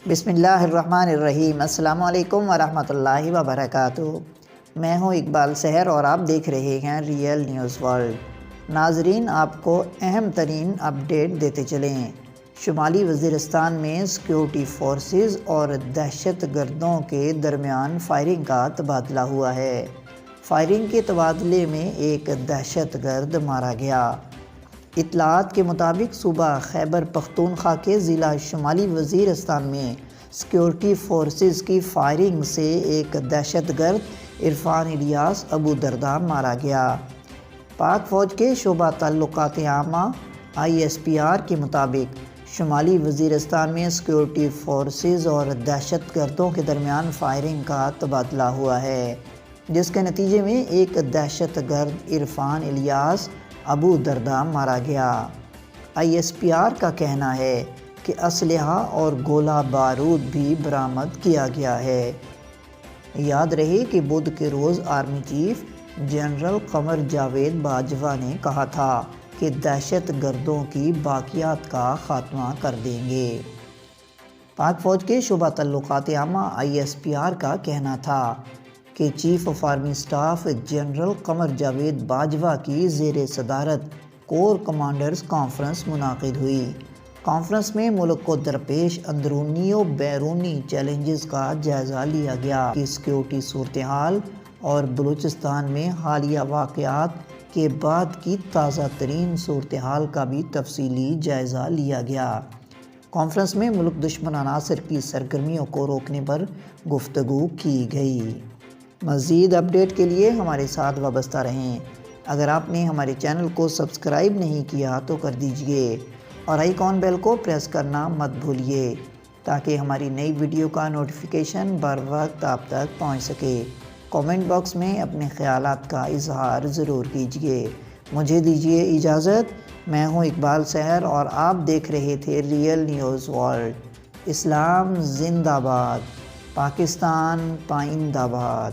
بسم اللہ الرحمن الرحیم۔ السلام علیکم ورحمۃ اللہ وبرکاتہ۔ میں ہوں اقبال سحر اور آپ دیکھ رہے ہیں ریئل نیوز ورلڈ۔ ناظرین، آپ کو اہم ترین اپڈیٹ دیتے چلیں۔ شمالی وزیرستان میں سیکیورٹی فورسز اور دہشت گردوں کے درمیان فائرنگ کا تبادلہ ہوا ہے۔ فائرنگ کے تبادلے میں ایک دہشت گرد مارا گیا۔ اطلاعات کے مطابق صوبہ خیبر پختونخوا کے ضلع شمالی وزیرستان میں سیکیورٹی فورسز کی فائرنگ سے ایک دہشت گرد عرفان الیاس ابو درداء مارا گیا۔ پاک فوج کے شعبہ تعلقات عامہ ISPR کے مطابق شمالی وزیرستان میں سیکیورٹی فورسز اور دہشت گردوں کے درمیان فائرنگ کا تبادلہ ہوا ہے، جس کے نتیجے میں ایک دہشت گرد عرفان الیاس ابو درداء مارا گیا۔ ISPR کا کہنا ہے کہ اسلحہ اور گولہ بارود بھی برآمد کیا گیا ہے۔ یاد رہے کہ بدھ کے روز army chief general Qamar Javed Bajwa نے کہا تھا کہ دہشت گردوں کی باقیات کا خاتمہ کر دیں گے۔ پاک فوج کے شعبہ تعلقات عامہ ISPR کا کہنا تھا کہ chief of army staff general Qamar Javed Bajwa کی زیر صدارت کور کمانڈرز کانفرنس منعقد ہوئی۔ کانفرنس میں ملک کو درپیش اندرونی و بیرونی چیلنجز کا جائزہ لیا گیا کہ سیکیورٹی صورتحال اور بلوچستان میں حالیہ واقعات کے بعد کی تازہ ترین صورتحال کا بھی تفصیلی جائزہ لیا گیا۔ کانفرنس میں ملک دشمن عناصر کی سرگرمیوں کو روکنے پر گفتگو کی گئی۔ مزید اپڈیٹ کے لیے ہمارے ساتھ وابستہ رہیں۔ اگر آپ نے ہمارے چینل کو سبسکرائب نہیں کیا تو کر دیجئے اور آئیکن بیل کو پریس کرنا مت بھولیے تاکہ ہماری نئی ویڈیو کا نوٹیفیکیشن بر وقت آپ تک پہنچ سکے۔ کامنٹ باکس میں اپنے خیالات کا اظہار ضرور کیجئے۔ مجھے دیجئے اجازت۔ میں ہوں اقبال سحر اور آپ دیکھ رہے تھے ریئل نیوز ورلڈ۔ اسلام زندہ باد، پاکستان پائندہ باد۔